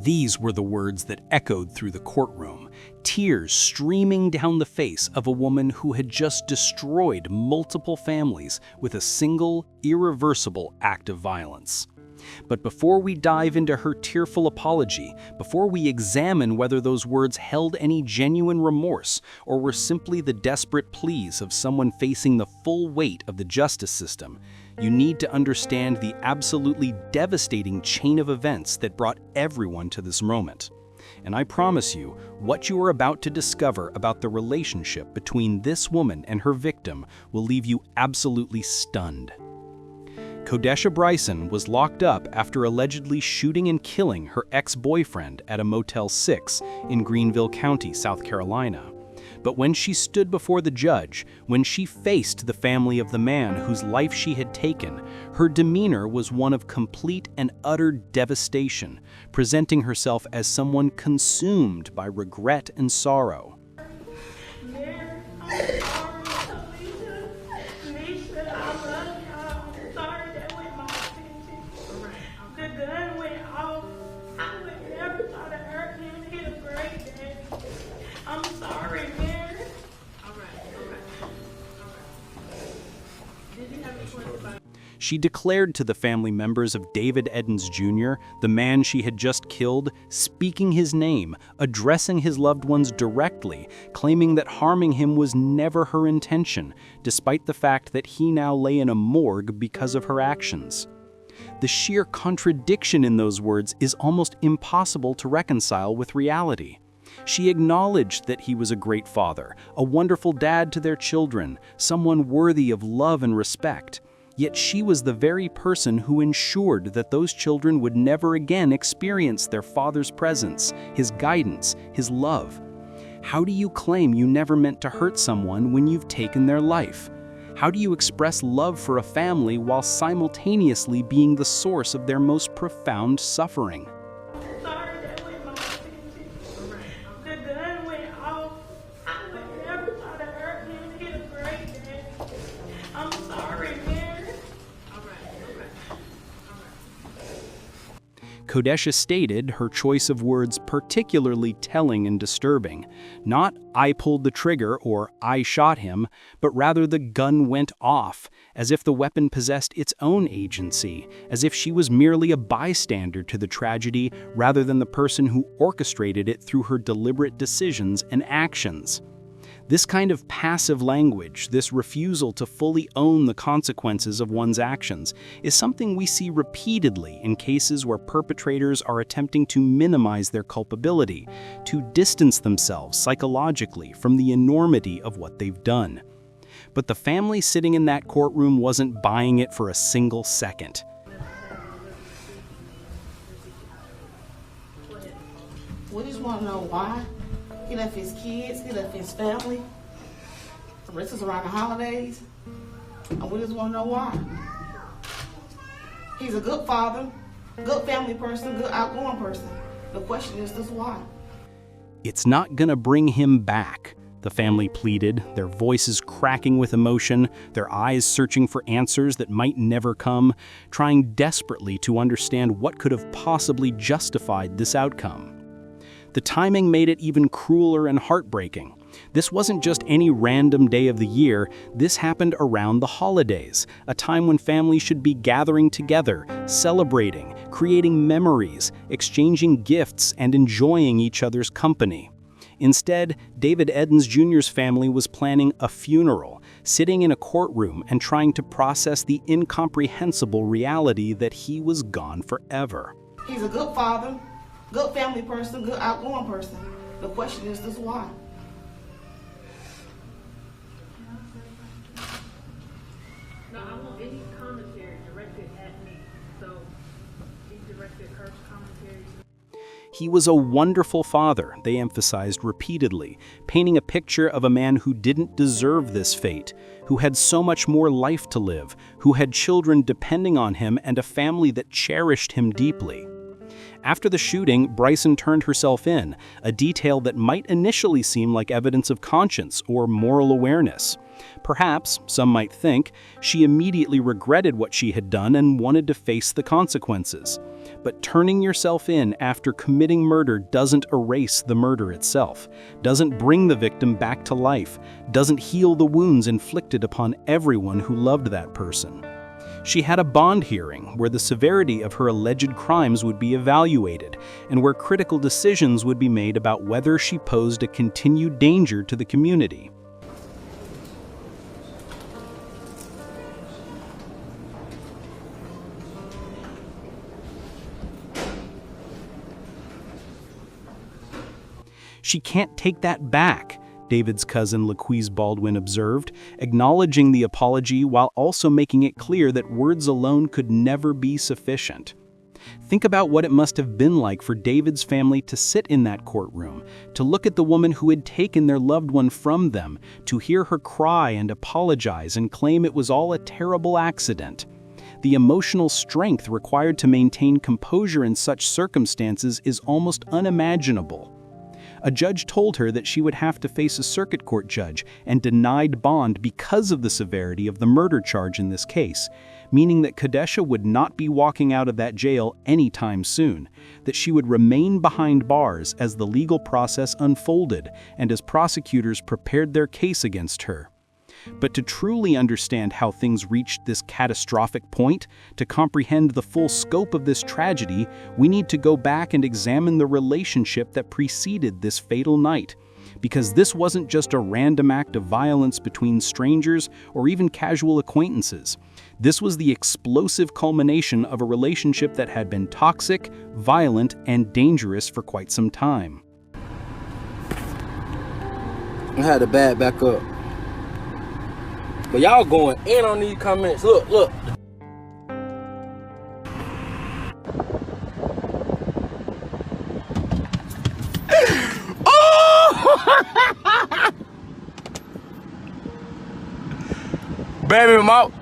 These were the words that echoed through the courtroom, tears streaming down the face of a woman who had just destroyed multiple families with a single, irreversible act of violence. But before we dive into her tearful apology, before we examine whether those words held any genuine remorse or were simply the desperate pleas of someone facing the full weight of the justice system, you need to understand the absolutely devastating chain of events that brought everyone to this moment. And I promise you, what you are about to discover about the relationship between this woman and her victim will leave you absolutely stunned. Kodesha Bryson was locked up after allegedly shooting and killing her ex-boyfriend at a Motel 6 in Greenville County, South Carolina. But when she stood before the judge, when she faced the family of the man whose life she had taken, her demeanor was one of complete and utter devastation, presenting herself as someone consumed by regret and sorrow. She declared to the family members of David Eddins Jr., the man she had just killed, speaking his name, addressing his loved ones directly, claiming that harming him was never her intention, despite the fact that he now lay in a morgue because of her actions. The sheer contradiction in those words is almost impossible to reconcile with reality. She acknowledged that he was a great father, a wonderful dad to their children, someone worthy of love and respect. Yet she was the very person who ensured that those children would never again experience their father's presence, his guidance, his love. How do you claim you never meant to hurt someone when you've taken their life? How do you express love for a family while simultaneously being the source of their most profound suffering? Kodesha stated her choice of words particularly telling and disturbing. Not "I pulled the trigger" or "I shot him," but rather the gun went off, as if the weapon possessed its own agency, as if she was merely a bystander to the tragedy rather than the person who orchestrated it through her deliberate decisions and actions. This kind of passive language, this refusal to fully own the consequences of one's actions, is something we see repeatedly in cases where perpetrators are attempting to minimize their culpability, to distance themselves psychologically from the enormity of what they've done. But the family sitting in that courtroom wasn't buying it for a single second. We just want to know why. He left his kids, he left his family. This is around the holidays, and we just want to know why. He's a good father, good family person, good outgoing person. The question is just why. It's not gonna bring him back, the family pleaded, their voices cracking with emotion, their eyes searching for answers that might never come, trying desperately to understand what could have possibly justified this outcome. The timing made it even crueler and heartbreaking. This wasn't just any random day of the year, this happened around the holidays, a time when families should be gathering together, celebrating, creating memories, exchanging gifts, and enjoying each other's company. Instead, David Eddins Jr.'s family was planning a funeral, sitting in a courtroom and trying to process the incomprehensible reality that he was gone forever. He's a good father, good family person, good outgoing person. The question is just why. No, I want any commentary directed at me. So, he directed her commentary. He was a wonderful father, they emphasized repeatedly, painting a picture of a man who didn't deserve this fate, who had so much more life to live, who had children depending on him and a family that cherished him deeply. After the shooting, Bryson turned herself in, a detail that might initially seem like evidence of conscience or moral awareness. Perhaps, some might think, she immediately regretted what she had done and wanted to face the consequences. But turning yourself in after committing murder doesn't erase the murder itself, doesn't bring the victim back to life, doesn't heal the wounds inflicted upon everyone who loved that person. She had a bond hearing where the severity of her alleged crimes would be evaluated and where critical decisions would be made about whether she posed a continued danger to the community. She can't take that back, David's cousin Laquise Baldwin observed, acknowledging the apology while also making it clear that words alone could never be sufficient. Think about what it must have been like for David's family to sit in that courtroom, to look at the woman who had taken their loved one from them, to hear her cry and apologize and claim it was all a terrible accident. The emotional strength required to maintain composure in such circumstances is almost unimaginable. A judge told her that she would have to face a circuit court judge and denied bond because of the severity of the murder charge in this case, meaning that Kodesha would not be walking out of that jail anytime soon, that she would remain behind bars as the legal process unfolded and as prosecutors prepared their case against her. But to truly understand how things reached this catastrophic point, to comprehend the full scope of this tragedy, we need to go back and examine the relationship that preceded this fatal night. Because this wasn't just a random act of violence between strangers or even casual acquaintances. This was the explosive culmination of a relationship that had been toxic, violent, and dangerous for quite some time. I had to back up. But y'all going in on these comments. Look. Oh! Baby mama.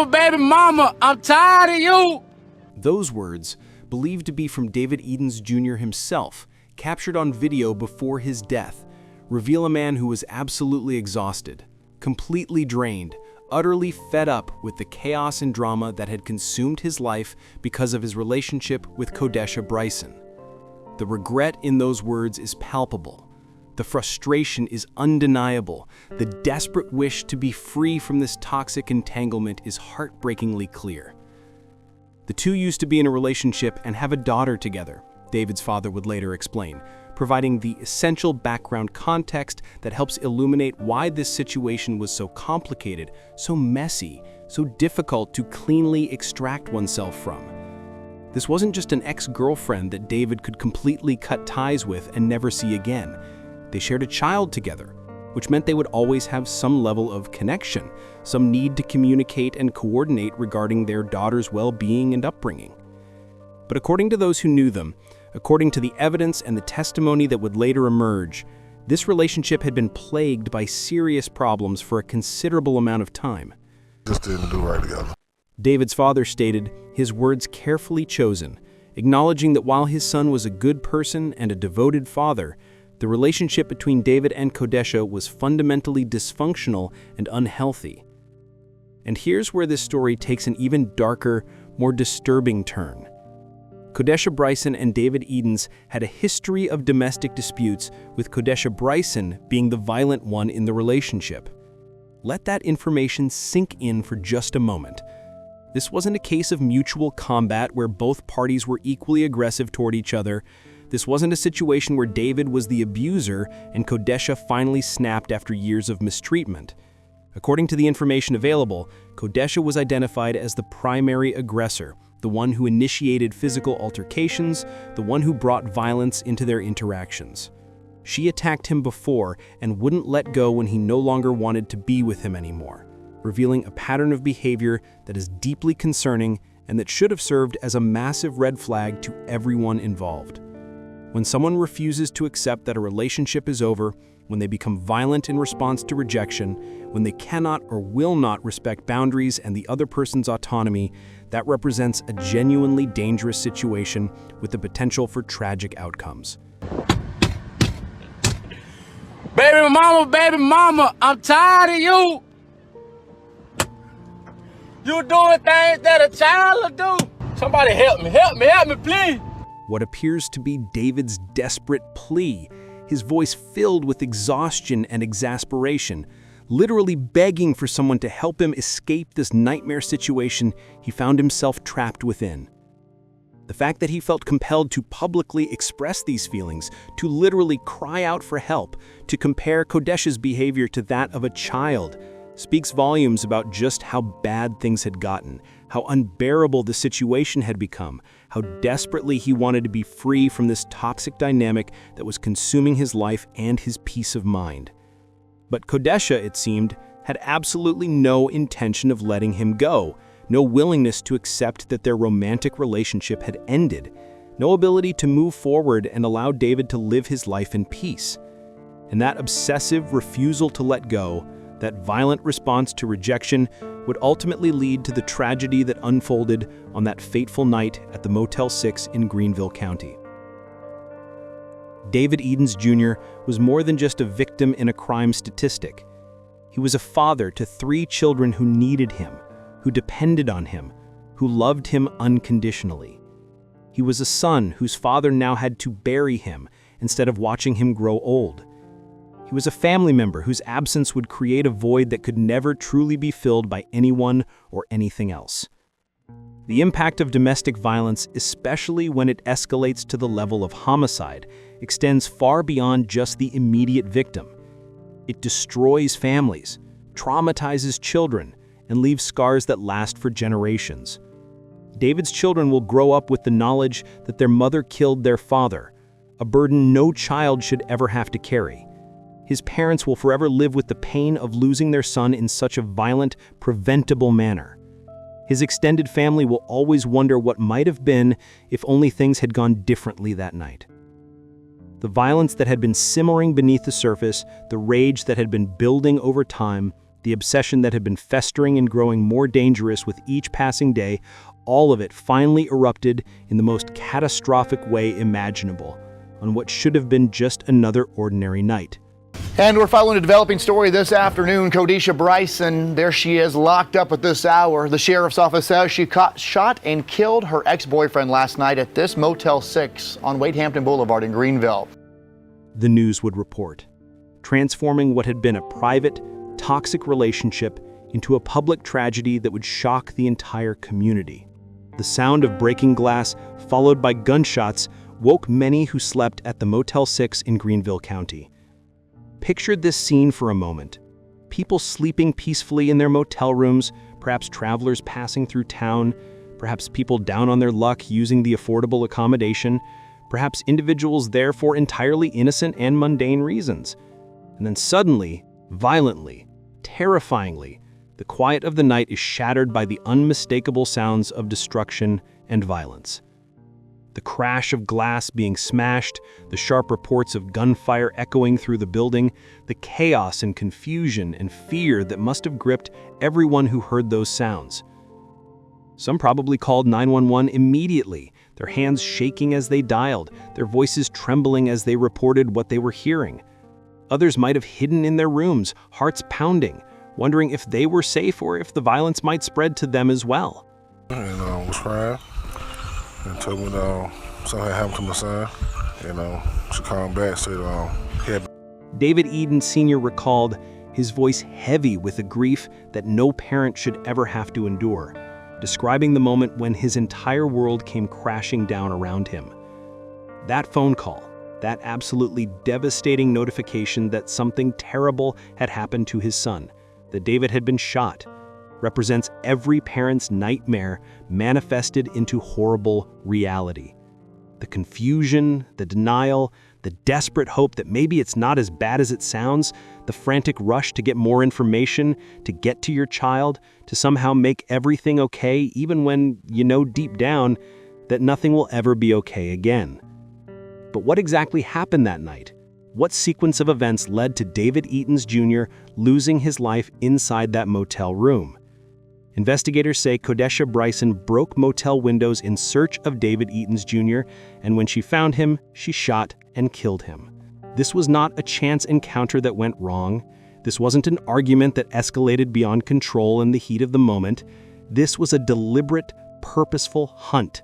Baby mama, I'm tired of you. Those words, believed to be from David Edens Jr. himself, captured on video before his death, reveal a man who was absolutely exhausted, completely drained, utterly fed up with the chaos and drama that had consumed his life because of his relationship with Kodesha Bryson. The regret in those words is palpable. The frustration is undeniable. The desperate wish to be free from this toxic entanglement is heartbreakingly clear. The two used to be in a relationship and have a daughter together, David's father would later explain, providing the essential background context that helps illuminate why this situation was so complicated, so messy, so difficult to cleanly extract oneself from. This wasn't just an ex-girlfriend that David could completely cut ties with and never see again. They shared a child together, which meant they would always have some level of connection, some need to communicate and coordinate regarding their daughter's well-being and upbringing. But according to those who knew them, according to the evidence and the testimony that would later emerge, this relationship had been plagued by serious problems for a considerable amount of time. Just didn't do right together. David's father stated, his words carefully chosen, acknowledging that while his son was a good person and a devoted father, the relationship between David and Kodesha was fundamentally dysfunctional and unhealthy. And here's where this story takes an even darker, more disturbing turn. Kodesha Bryson and David Edens had a history of domestic disputes, with Kodesha Bryson being the violent one in the relationship. Let that information sink in for just a moment. This wasn't a case of mutual combat where both parties were equally aggressive toward each other. This wasn't a situation where David was the abuser and Kodesha finally snapped after years of mistreatment. According to the information available, Kodesha was identified as the primary aggressor, the one who initiated physical altercations, the one who brought violence into their interactions. She attacked him before and wouldn't let go when he no longer wanted to be with him anymore, revealing a pattern of behavior that is deeply concerning and that should have served as a massive red flag to everyone involved. When someone refuses to accept that a relationship is over, when they become violent in response to rejection, when they cannot or will not respect boundaries and the other person's autonomy, that represents a genuinely dangerous situation with the potential for tragic outcomes. Baby mama, I'm tired of you. You doing things that a child will do. Somebody help me, please. What appears to be David's desperate plea, his voice filled with exhaustion and exasperation, literally begging for someone to help him escape this nightmare situation he found himself trapped within. The fact that he felt compelled to publicly express these feelings, to literally cry out for help, to compare Kodesh's behavior to that of a child, speaks volumes about just how bad things had gotten, how unbearable the situation had become, how desperately he wanted to be free from this toxic dynamic that was consuming his life and his peace of mind. But Kodesha, it seemed, had absolutely no intention of letting him go, no willingness to accept that their romantic relationship had ended, no ability to move forward and allow David to live his life in peace. And that obsessive refusal to let go, that violent response to rejection, would ultimately lead to the tragedy that unfolded on that fateful night at the Motel 6 in Greenville County. David Edens Jr. was more than just a victim in a crime statistic. He was a father to 3 children who needed him, who depended on him, who loved him unconditionally. He was a son whose father now had to bury him instead of watching him grow old. He was a family member whose absence would create a void that could never truly be filled by anyone or anything else. The impact of domestic violence, especially when it escalates to the level of homicide, extends far beyond just the immediate victim. It destroys families, traumatizes children, and leaves scars that last for generations. David's children will grow up with the knowledge that their mother killed their father, a burden no child should ever have to carry. His parents will forever live with the pain of losing their son in such a violent, preventable manner. His extended family will always wonder what might have been if only things had gone differently that night. The violence that had been simmering beneath the surface, the rage that had been building over time, the obsession that had been festering and growing more dangerous with each passing day, all of it finally erupted in the most catastrophic way imaginable, on what should have been just another ordinary night. And we're following a developing story this afternoon. Kodesha Bryson, there she is, locked up at this hour. The sheriff's office says she shot and killed her ex-boyfriend last night at this Motel 6 on Wade Hampton Boulevard in Greenville. The news would report, transforming what had been a private, toxic relationship into a public tragedy that would shock the entire community. The sound of breaking glass, followed by gunshots, woke many who slept at the Motel 6 in Greenville County. Picture this scene for a moment. People sleeping peacefully in their motel rooms, perhaps travelers passing through town, perhaps people down on their luck using the affordable accommodation, perhaps individuals there for entirely innocent and mundane reasons. And then suddenly, violently, terrifyingly, the quiet of the night is shattered by the unmistakable sounds of destruction and violence. The crash of glass being smashed, the sharp reports of gunfire echoing through the building, the chaos and confusion and fear that must have gripped everyone who heard those sounds. Some probably called 911 immediately, their hands shaking as they dialed, their voices trembling as they reported what they were hearing. Others might have hidden in their rooms, hearts pounding, wondering if they were safe or if the violence might spread to them as well. And was crying and told me something happened to my son. She called back, said he had. David Eden Sr. recalled, his voice heavy with a grief that no parent should ever have to endure, describing the moment when his entire world came crashing down around him. That phone call, that absolutely devastating notification that something terrible had happened to his son, that David had been shot, represents every parent's nightmare manifested into horrible reality. The confusion, the denial, the desperate hope that maybe it's not as bad as it sounds, the frantic rush to get more information, to get to your child, to somehow make everything okay, even when you know deep down that nothing will ever be okay again. But what exactly happened that night? What sequence of events led to David Eatons Jr. losing his life inside that motel room? Investigators say Kodesha Bryson broke motel windows in search of David Eatons Jr., and when she found him, she shot and killed him. This was not a chance encounter that went wrong. This wasn't an argument that escalated beyond control in the heat of the moment. This was a deliberate, purposeful hunt.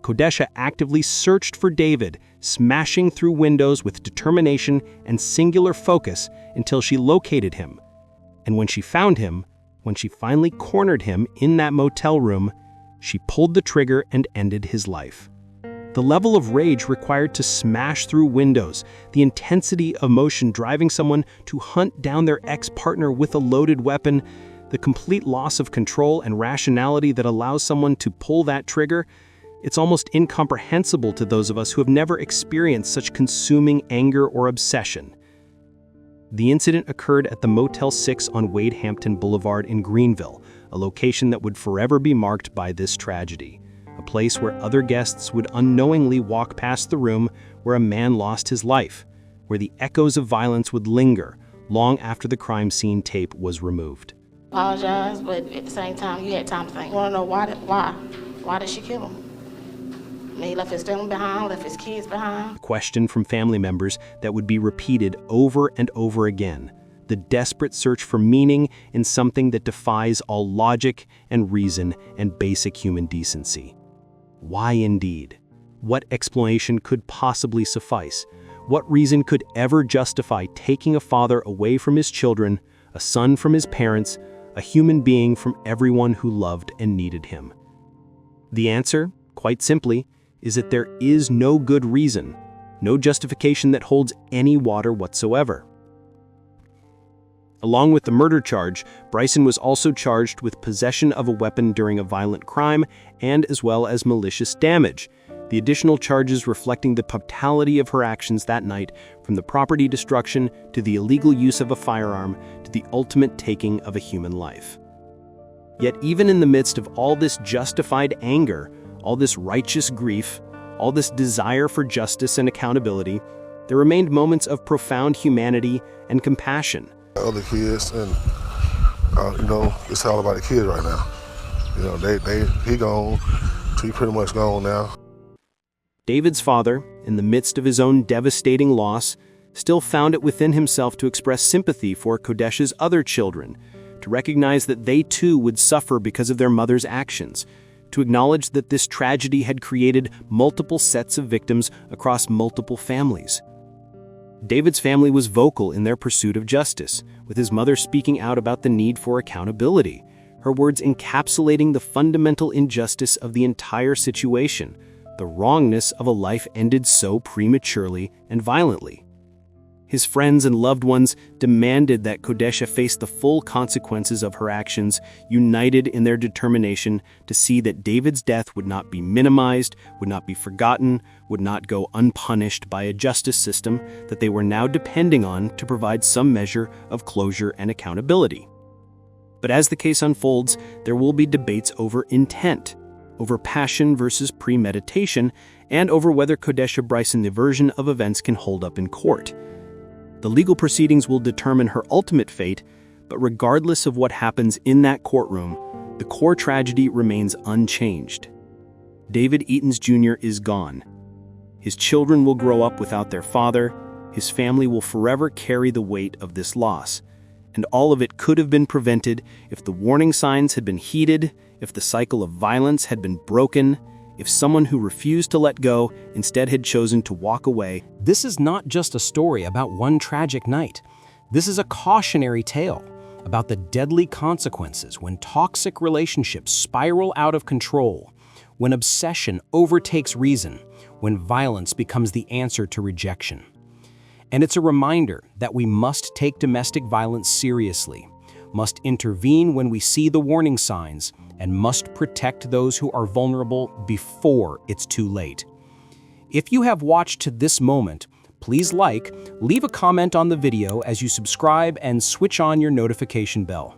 Kodesha actively searched for David, smashing through windows with determination and singular focus until she located him. And when she found him, when she finally cornered him in that motel room, she pulled the trigger and ended his life. The level of rage required to smash through windows, the intensity of emotion driving someone to hunt down their ex-partner with a loaded weapon, the complete loss of control and rationality that allows someone to pull that trigger, it's almost incomprehensible to those of us who have never experienced such consuming anger or obsession. The incident occurred at the Motel 6 on Wade Hampton Boulevard in Greenville, a location that would forever be marked by this tragedy. A place where other guests would unknowingly walk past the room where a man lost his life, where the echoes of violence would linger long after the crime scene tape was removed. Apologize, but at the same time, you had time to think. You want to know why did she kill him? I mean, he left his family behind, left his kids behind. A question from family members that would be repeated over and over again. The desperate search for meaning in something that defies all logic and reason and basic human decency. Why indeed? What explanation could possibly suffice? What reason could ever justify taking a father away from his children, a son from his parents, a human being from everyone who loved and needed him? The answer, quite simply, is that there is no good reason, no justification that holds any water whatsoever. Along with the murder charge, Bryson was also charged with possession of a weapon during a violent crime and as well as malicious damage, the additional charges reflecting the totality of her actions that night, from the property destruction to the illegal use of a firearm to the ultimate taking of a human life. Yet even in the midst of all this justified anger, all this righteous grief, all this desire for justice and accountability, there remained moments of profound humanity and compassion. Other kids, and it's all about the kids right now. He gone, he pretty much gone now. David's father, in the midst of his own devastating loss, still found it within himself to express sympathy for Kodesha's other children, to recognize that they too would suffer because of their mother's actions, to acknowledge that this tragedy had created multiple sets of victims across multiple families. David's family was vocal in their pursuit of justice, with his mother speaking out about the need for accountability, her words encapsulating the fundamental injustice of the entire situation, the wrongness of a life ended so prematurely and violently. His friends and loved ones demanded that Kodesha face the full consequences of her actions, united in their determination to see that David's death would not be minimized, would not be forgotten, would not go unpunished by a justice system that they were now depending on to provide some measure of closure and accountability. But as the case unfolds, there will be debates over intent, over passion versus premeditation, and over whether Kodesha Bryson's version of events can hold up in court. The legal proceedings will determine her ultimate fate, but regardless of what happens in that courtroom, the core tragedy remains unchanged. David Eatons Jr. is gone. His children will grow up without their father, his family will forever carry the weight of this loss, and all of it could have been prevented if the warning signs had been heeded, if the cycle of violence had been broken, if someone who refused to let go instead had chosen to walk away. This is not just a story about one tragic night. This is a cautionary tale about the deadly consequences when toxic relationships spiral out of control, when obsession overtakes reason, when violence becomes the answer to rejection. And it's a reminder that we must take domestic violence seriously, must intervene when we see the warning signs, and must protect those who are vulnerable before it's too late. If you have watched to this moment, please leave a comment on the video as you subscribe and switch on your notification bell.